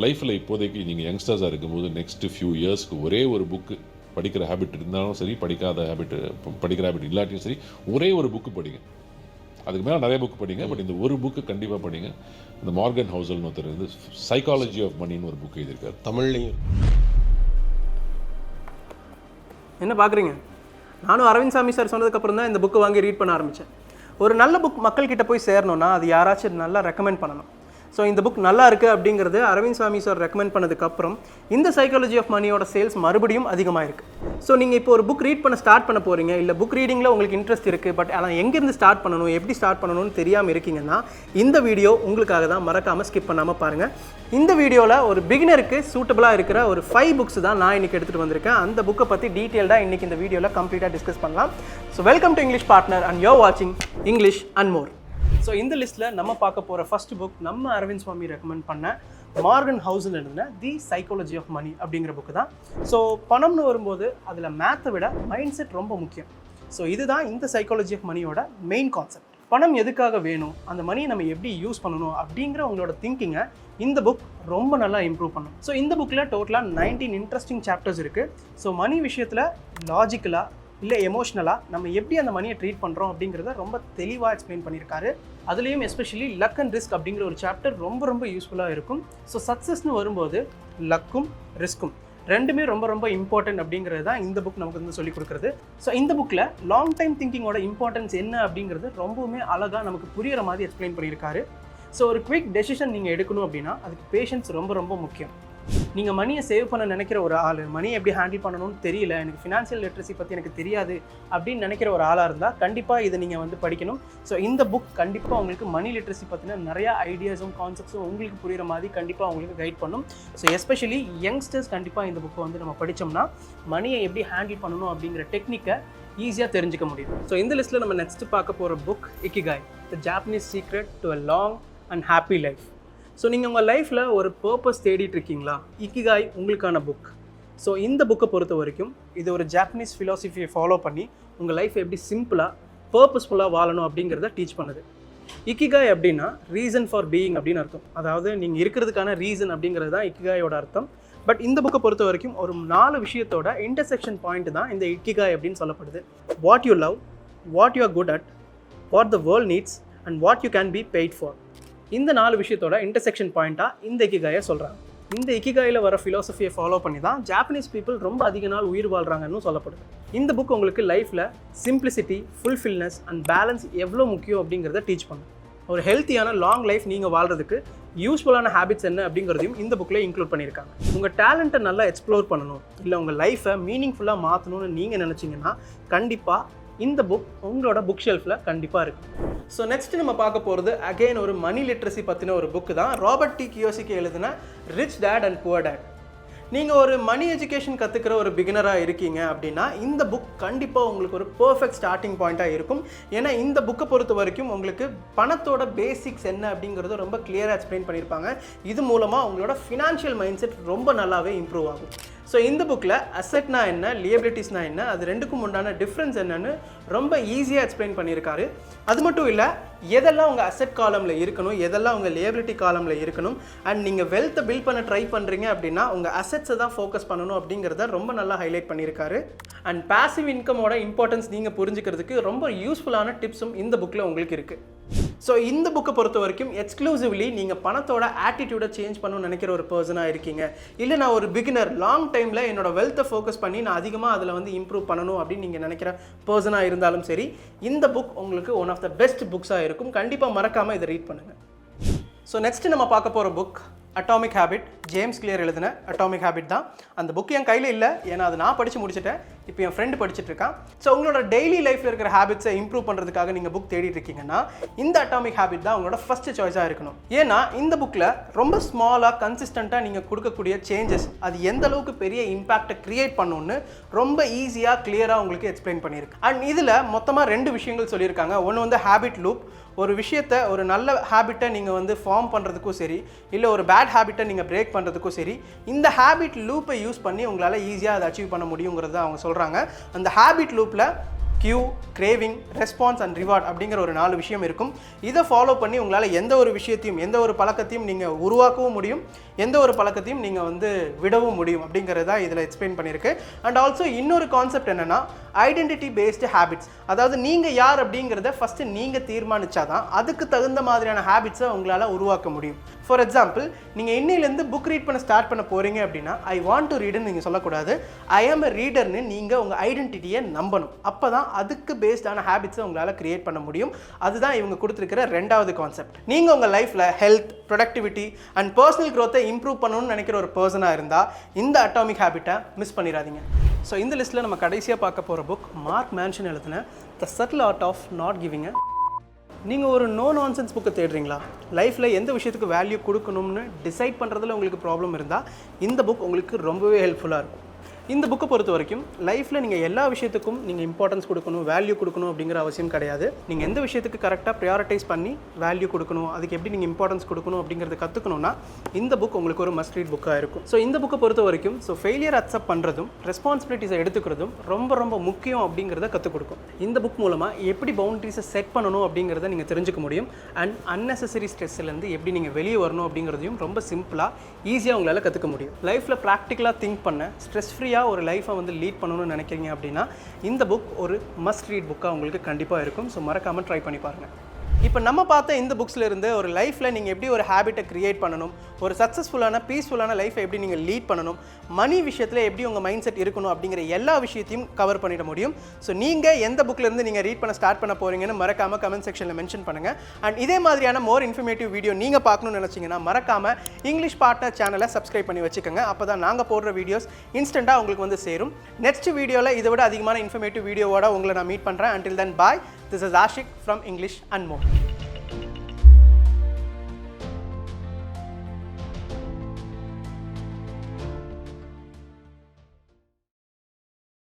லைஃப்பில் இப்போதைக்கு நீங்கள் யங்ஸ்டர்ஸாக இருக்கும்போது நெக்ஸ்ட் ஃபியூ இயர்ஸ்க்கு ஒரே ஒரு புக்கு படிக்கிற ஹேபிட் இருந்தாலும் சரி, படிக்கிற ஹேபிட் இல்லாட்டியும் சரி, ஒரே ஒரு புக்கு படிங்க. அதுக்கு மேலே நிறைய புக் படிங்க, பட் இந்த ஒரு புக்கு கண்டிப்பாக படிங்க. இந்த மார்கன் ஹவுசல்னு ஒருத்தர் வந்து சைக்காலஜி ஆஃப் மணின்னு ஒரு புக் எழுதியிருக்காரு, தமிழ்லையும். என்ன பார்க்குறீங்க? நானும் அரவிந்த் சாமி சார் சொன்னதுக்கப்புறம் தான் இந்த புக்கு வாங்கி ரீட் பண்ண ஆரம்பித்தேன். ஒரு நல்ல புக் மக்கள்கிட்ட போய் சேரணும்னா அது யாராச்சும் நல்லா ரெக்கமெண்ட் பண்ணணும். ஸோ இந்த புக் நல்லா இருக்குது அப்படிங்கிறது அரவிந்த் சாமி சார் ரெக்கமெண்ட் பண்ணதுக்கப்புறம் இந்த சைக்காலஜி ஆஃப் மணியோட சேல்ஸ் மறுபடியும் அதிகமாக இருக்குது. ஸோ நீங்கள் இப்போ ஒரு புக் ரீட் பண்ண ஸ்டார்ட் பண்ண போகிறீங்க, இல்லை புக் ரீடிங்கில் உங்களுக்கு இன்ட்ரெஸ்ட் இருக்குது, பட் ஆனால் எங்கேருந்து ஸ்டார்ட் பண்ணணும், எப்படி ஸ்டார்ட் பண்ணணும்னு தெரியாமல் இருக்கீங்கன்னா இந்த வீடியோ உங்களுக்காக தான். மறக்காமல் ஸ்கிப் பண்ணாமல் பாருங்கள். இந்த வீடியோவில் ஒரு பிகினருக்கு சூட்டபுளாக இருக்கிற ஒரு 5 புக்ஸ் தான் நான் இன்றைக்கி எடுத்துகிட்டு வந்திருக்கேன். அந்த புக்கை பற்றி டீட்டெயில்டாக இன்றைக்கி இந்த வீடியோவில் கம்ப்ளீட்டாக டிஸ்கஸ் பண்ணலாம். So welcome to English partner and you வாட்சிங் இங்கிலீஷ் அண்ட் மோர். ஸோ இந்த லிஸ்ட்டில் நம்ம பார்க்க போகிற ஃபர்ஸ்ட் புக் நம்ம அரவிந்த் சுவாமி ரெக்கமெண்ட் பண்ண மார்கன் ஹவுசல் எழுதின தி சைக்காலஜி ஆஃப் மணி அப்படிங்கிற புக்கு தான். ஸோ பணம்னு வரும்போது அதில் மேத்தை விட மைண்ட் செட் ரொம்ப முக்கியம். ஸோ இதுதான் இந்த சைக்காலஜி ஆஃப் மணியோட மெயின் கான்செப்ட். பணம் எதுக்காக வேணும், அந்த மணியை நம்ம எப்படி யூஸ் பண்ணணும் அப்படிங்கிற உங்களோட திங்கிங்கை இந்த புக் ரொம்ப நல்லா இம்ப்ரூவ் பண்ணும். ஸோ இந்த புக்கில் டோட்டலாக 19 இன்ட்ரெஸ்டிங் சாப்டர்ஸ் இருக்குது. ஸோ மணி விஷயத்தில் லாஜிக்கலாக இல்லை எமோஷ்னலாக நம்ம எப்படி அந்த மணியை ட்ரீட் பண்ணுறோம் அப்படிங்கிறத ரொம்ப தெளிவாக எக்ஸ்பிளைன் பண்ணியிருக்காரு. அதுலேயும் எஸ்பெஷலி லக் அண்ட் ரிஸ்க் அப்படிங்கிற ஒரு சாப்டர் ரொம்ப ரொம்ப யூஸ்ஃபுல்லாக இருக்கும். ஸோ சக்ஸஸ்னு வரும்போது லக்கும் ரிஸ்க்கும் ரெண்டுமே ரொம்ப ரொம்ப இம்பார்ட்டன்ட் அப்படிங்கிறது தான் இந்த புக் நமக்கு வந்து சொல்லிக் கொடுக்குறது. ஸோ இந்த புக்கில் லாங் டைம் திங்கிங்கோட இம்பார்ட்டன்ஸ் என்ன அப்படிங்கிறது ரொம்பவுமே அழகாக நமக்கு புரிகிற மாதிரி எக்ஸ்பிளைன் பண்ணியிருக்காரு. ஸோ ஒரு குவிக் டெசிஷன் நீங்கள் எடுக்கணும் அப்படின்னா அதுக்கு பேஷன்ஸ் ரொம்ப ரொம்ப முக்கியம். நீங்கள் மணியை சேவ் பண்ண நினைக்கிற ஒரு ஆள், மணியை எப்படி ஹேண்டில் பண்ணணும்னு தெரியல, எனக்கு ஃபினான்ஷியல் லிட்ரஸி பற்றி எனக்கு தெரியாது அப்படின்னு நினைக்கிற ஒரு ஆளாக இருந்தால் கண்டிப்பாக இதை நீங்கள் வந்து படிக்கணும். ஸோ இந்த புக் கண்டிப்பாக உங்களுக்கு மணி லிட்ரஸி பற்றின நிறையா ஐடியாஸும் கான்செப்ட்ஸும் உங்களுக்கு புரிகிற மாதிரி கண்டிப்பாக உங்களுக்கு கைட் பண்ணும். ஸோ எஸ்பெஷலி யங்ஸ்டர்ஸ் கண்டிப்பாக இந்த புக்கை வந்து நம்ம படித்தோம்னா மணியை எப்படி ஹேண்டில் பண்ணணும் அப்படிங்கிற டெக்னிக்கை ஈஸியாக தெரிஞ்சுக்க முடியும். ஸோ இந்த லிஸ்ட்டில் நம்ம நெக்ஸ்ட் பார்க்க போகிற book ikigai, the Japanese secret to a long and happy life. So நீங்கள் உங்கள் லைஃப்பில் ஒரு பர்பஸ் தேடிட்டு இருக்கீங்களா? இக்கிகாய் உங்களுக்கான புக். ஸோ இந்த புக்கை பொறுத்த வரைக்கும் இது ஒரு ஜாப்பனீஸ் ஃபிலாசபியை ஃபாலோ பண்ணி உங்கள் லைஃப் எப்படி சிம்பிளாக பர்பஸ்ஃபுல்லாக வாழணும் அப்படிங்கிறத டீச் பண்ணுது. இக்கிகாய் அப்படின்னா ரீசன் ஃபார் பீயிங் அப்படின்னு அர்த்தம். அதாவது நீங்கள் இருக்கிறதுக்கான ரீசன் அப்படிங்கிறது தான் இக்கிகாயோட அர்த்தம். பட் இந்த புக்கை பொறுத்த வரைக்கும் ஒரு 4 விஷயத்தோட இன்டர்செக்ஷன் பாயிண்ட் தான் இந்த இக்கிகாய் அப்படின்னு சொல்லப்படுது. What you love, what you are good at, what the world needs and what you can be paid for. இந்த 4 விஷயத்தோட இன்டர்செக்ஷன் பாயிண்ட்டாக இந்த இக்கிகாயை சொல்கிறாங்க. இந்த இக்கிகாயில் வர ஃபிலாசபியை ஃபாலோ பண்ணி தான் ஜாப்பனீஸ் பீப்புள் ரொம்ப அதிக நாள் உயிர் வாழ்கிறாங்கன்னு சொல்லப்படுது. இந்த புக் உங்களுக்கு லைஃப்பில் சிம்பிளிசிட்டி, ஃபுல்ஃபில்னஸ் அண்ட் பேலன்ஸ் எவ்வளோ முக்கியம் அப்படிங்கிறத டீச் பண்ணும். ஒரு ஹெல்த்தியான லாங் லைஃப் நீங்கள் வாழ்கிறதுக்கு யூஸ்ஃபுல்லான ஹேபிட்ஸ் என்ன அப்படிங்கிறதையும் இந்த புக்கில் இன்க்ளூட் பண்ணியிருக்காங்க. உங்கள் டேலண்ட்டை நல்லா எக்ஸ்ப்ளோர் பண்ணணும், இல்லை உங்கள் லைஃப்பை மீனிங்ஃபுல்லாக மாற்றணும்னு நீங்கள் நினச்சிங்கன்னா கண்டிப்பாக இந்த புக் உங்களோட புக் ஷெல்ஃபில் கண்டிப்பாக இருக்குது. ஸோ நெக்ஸ்ட் நம்ம பார்க்க போகிறது அகெயின் ஒரு மணி லிட்ரஸி பற்றின ஒரு புக்கு தான். ராபர்ட் டி கியோசாகி எழுதின rich dad and poor dad. நீங்கள் ஒரு மணி எஜுகேஷன் கற்றுக்கிற ஒரு பிகினராக இருக்கீங்க அப்படின்னா இந்த புக் கண்டிப்பாக உங்களுக்கு ஒரு பர்ஃபெக்ட் ஸ்டார்டிங் பாயிண்ட்டாக இருக்கும். ஏன்னா இந்த புக்கை பொறுத்த வரைக்கும் உங்களுக்கு பணத்தோட பேசிக்ஸ் என்ன அப்படிங்கிறத ரொம்ப கிளியராக எக்ஸ்பிளைன் பண்ணியிருப்பாங்க. இது மூலமாக உங்களோட ஃபினான்ஷியல் மைண்ட் செட் ரொம்ப நல்லாவே இம்ப்ரூவ் ஆகும். ஸோ இந்த புக்கில் அசெட்னா என்ன, லியபிலிட்டிஸ்னா என்ன, அது ரெண்டுக்கும் உண்டான டிஃப்ரென்ஸ் என்னன்னு ரொம்ப ஈஸியாக எக்ஸ்பிளைன் பண்ணியிருக்காரு. அது மட்டும் இல்லை, எதெல்லாம் உங்கள் அசெட் காலமில் இருக்கணும், எதெல்லாம் உங்கள் லியபிலிட்டி காலமில் இருக்கணும், அண்ட் நீங்கள் வெல்த்தை பில்ட் பண்ண ட்ரை பண்ணுறீங்க அப்படின்னா உங்கள் அசெட்ஸை தான் ஃபோக்கஸ் பண்ணணும் அப்படிங்கிறத ரொம்ப நல்லா ஹைலைட் பண்ணியிருக்காரு. அண்ட் பாசிவ் இன்கமோட இம்பார்ட்டன்ஸ் நீங்கள் புரிஞ்சுக்கிறதுக்கு ரொம்ப யூஸ்ஃபுல்லான டிப்ஸும் இந்த புக்கில் உங்களுக்கு இருக்குது. ஸோ இந்த புக்கை பொறுத்த வரைக்கும் எக்ஸ்க்ளூசிவ்லி நீங்கள் பணத்தோட ஆட்டிடியூடை சேஞ்ச் பண்ணணும்னு நினைக்கிற ஒரு பர்சனாக இருக்கீங்க, இல்லை நான் ஒரு பிகினர் லாங் டைமில் என்னோட வெல்த்தை ஃபோக்கஸ் பண்ணி நான் அதிகமாக அதில் வந்து இம்ப்ரூவ் பண்ணணும் அப்படின்னு நீங்கள் நினைக்கிற பர்சனாக இருந்தாலும் சரி, இந்த புக் உங்களுக்கு ஒன் ஆஃப் த பெஸ்ட் புக்ஸாக இருக்கும். கண்டிப்பாக மறக்காமல் இதை ரீட் பண்ணுங்கள். ஸோ நெக்ஸ்ட் நம்ம பார்க்க போகிற book atomic habit. James clear எழுதின அட்டாமிக் ஹேபிட் தான். அந்த புக் என் கையில் இல்லை, ஏன்னா அது நான் படித்து முடிச்சிட்டேன். இப்போ என் ஃப்ரெண்டு படிச்சுட்டு இருக்கான். ஸோ உங்களோட டெய்லி லைஃப்பில் இருக்கிற ஹேபிட்ஸை இம்ப்ரூவ் பண்ணுறதுக்காக நீங்கள் புக் தேடிட்டு இருக்கீங்கன்னா இந்த அட்டாமிக் ஹேபிட் தான் உங்களோட ஃபஸ்ட்டு சாய்ஸாக இருக்கணும். ஏன்னா இந்த புக்கில் ரொம்ப ஸ்மாலாக கன்சிஸ்டண்ட்டாக நீங்கள் கொடுக்கக்கூடிய சேஞ்சஸ் அது எந்த அளவுக்கு பெரிய இம்பாக்டை க்ரியேட் பண்ணணும்னு ரொம்ப ஈஸியாக கிளியராக உங்களுக்கு எக்ஸ்பிளைன் பண்ணியிருக்கு. அண்ட் இதில் மொத்தமாக 2 விஷயங்கள் சொல்லியிருக்காங்க. ஒன்று வந்து ஹேபிட் லூப். ஒரு விஷயத்தை, ஒரு நல்ல ஹேபிட்டை நீங்கள் வந்து ஃபார்ம் பண்ணுறதுக்கும் சரி, இல்லை ஒரு பேட் ஹேபிட்டை நீங்கள் பிரேக் பண்ணுறதுக்கும் சரி, இந்த ஹேபிட் லூப்பை யூஸ் பண்ணி உங்களால் ஈஸியாக அதை அச்சீவ் பண்ண முடியுங்கிறத அவங்க சொல்கிறாங்க. அந்த ஹேபிட் லூப்பில் cue, craving, response and reward அப்படிங்கிற ஒரு 4 விஷயம் இருக்கும். இதை ஃபாலோ பண்ணி உங்களால் எந்த ஒரு விஷயத்தையும் எந்த ஒரு பழக்கத்தையும் நீங்கள் உருவாக்கவும் முடியும், எந்த ஒரு பழக்கத்தையும் நீங்கள் வந்து விடவும் முடியும் அப்படிங்கிறதா இதில் எக்ஸ்பிளைன் பண்ணியிருக்கு. அண்ட் ஆல்சோ இன்னொரு கான்செப்ட் என்னென்னா ஐடென்டிட்டி பேஸ்டு ஹேபிட்ஸ். அதாவது நீங்கள் யார் அப்படிங்கிறத ஃபஸ்ட்டு நீங்கள் தீர்மானிச்சாதான் அதுக்கு தகுந்த மாதிரியான ஹேபிட்ஸை உங்களால் உருவாக்க முடியும். ஃபார் எக்ஸாம்பிள், நீங்கள் இன்னிலேருந்து புக் ரீட் பண்ண ஸ்டார்ட் பண்ண போகிறீங்க அப்படின்னா ஐ வாண்ட் டு ரீடுன்னு நீங்கள் சொல்லக்கூடாது, ஐ ஆம் எ ரீடர்னு நீங்கள் உங்கள் ஐடென்டிட்டியை நம்பணும். அப்போ தான் அதுக்கு பேஸ்டான ஹேபிட்ஸை உங்களால் கிரியேட் பண்ண முடியும். அதுதான் இவங்க கொடுத்துருக்கிற 2வது கான்செப்ட். நீங்கள் உங்கள் லைஃப்பில் ஹெல்த், ப்ரொடக்டிவிட்டி அண்ட் பர்சனல் க்ரோத்தை இம்ப்ரூவ் பண்ணணும்னு நினைக்கிற ஒரு பர்சனாக இருந்தால் இந்த அட்டாமிக் ஹேபிட்டை மிஸ் பண்ணிடாதீங்க. ஸோ இந்த லிஸ்ட்டில் நம்ம கடைசியாக பார்க்க போகிற புக் மார்க் மேன்ஷன் எழுதின the subtle art of not giving. நீங்கள் ஒரு நோ நான்சென்ஸ் புக்கை தேடுறீங்களா? லைஃப்பில் எந்த விஷயத்துக்கு வேல்யூ கொடுக்கணும்னு டிசைட் பண்ணுறதுல உங்களுக்கு ப்ராப்ளம் இருந்தால் இந்த புக் உங்களுக்கு ரொம்பவே ஹெல்ப்ஃபுல்லாக இருக்கும். இந்த புக்கை பொறுத்த வரைக்கும் லைஃப்பில் நீங்கள் எல்லா விஷயத்துக்கும் நீங்கள் இம்பார்ட்டன்ஸ் கொடுக்கணும், வேல்யூ கொடுக்கணும் அப்படிங்கிற அவசியம் கிடையாது. நீங்கள் எந்த விஷயத்துக்கு கரெக்டாக ப்ரியாரிட்டைஸ் பண்ணி வேல்யூ கொடுக்கணும், அதுக்கு எப்படி நீங்கள் இம்பார்ட்டன்ஸ் கொடுக்கணும் அப்படிங்கிறத கற்றுக்கணும்னா இந்த புக் உங்களுக்கு ஒரு மஸ்ட் ரீட் புக்காக இருக்கும். ஸோ இந்த புக்கை பொறுத்த வரைக்கும் ஃபெயிலியர் அக்செப்ட் பண்ணுறதும் ரெஸ்பான்சிபிலிட்டிஸை எடுத்துக்கிறதும் ரொம்ப ரொம்ப முக்கியம் அப்படிங்கிறத கற்றுக் கொடுக்கும். இந்த புக் மூலமாக எப்படி பவுண்டரிஸை செட் பண்ணணும் அப்படிங்கிறத நீங்கள் தெரிஞ்சுக்க முடியும். அண்ட் அன்னெசரி ஸ்ட்ரெஸ்லேருந்து எப்படி நீங்கள் வெளியே வரணும் அப்படிங்கிறதையும் ரொம்ப சிம்பிளாக ஈஸியாக உங்களால் கற்றுக்க முடியும். லைஃப்பில் ப்ராக்டிக்கலாக திங்க் பண்ண ஸ்ட்ரெஸ் ஃப்ரீயாக ஒரு லைஃப்பை வந்து லீட் பண்ணணும்னு நினைக்கிறீங்க அப்படின்னா இந்த புக் ஒரு மஸ்ட் ரீட் புக்காக உங்களுக்கு கண்டிப்பாக இருக்கும். ஸோ மறக்காமல் ட்ரை பண்ணி பாருங்கள். இப்போ நம்ம பார்த்த இந்த புக்ஸில் இருந்து ஒரு லைஃப்பில் நீங்கள் எப்படி ஒரு ஹேபிட்டை க்ரியேட் பண்ணணும், ஒரு சக்ஸஸ்ஃபுல்லான பீஸ்ஃபுல்லான லைஃப்பை எப்படி நீங்கள் லீட் பண்ணணும், மணி விஷயத்தில் எப்படி உங்கள் மைண்ட் செட் இருக்கணும் அப்படிங்கிற எல்லா விஷயத்தையும் கவர் பண்ணிட முடியும். ஸோ நீங்கள் எந்த புக்லேருந்து நீங்கள் ரீட் பண்ண ஸ்டார்ட் பண்ண போகிறீங்கன்னு மறக்காமல் கமெண்ட் செக்ஷனில் மென்ஷன் பண்ணுங்கள். அண்ட் இதே மாதிரியான மோர் இன்ஃபர்மேட்டிவ் வீடியோ நீங்கள் பார்க்கணும்னு நினச்சிங்கன்னா மறக்காமல் இங்கிலீஷ் பார்ட்னர் சேனலை சப்ஸ்கிரைப் பண்ணி வச்சுக்கோங்க. அப்போ தான் நாங்கள் போடுற வீடியோஸ் இன்ஸ்டண்ட்டாக உங்களுக்கு வந்து சேரும். நெக்ஸ்ட் வீடியோவில் இதை விட அதிகமான இன்ஃபர்மேட்டிவ் வீடியோவோட உங்களை நான் மீட் பண்ணுறேன். Until then, bye. This is Ashik from English and More.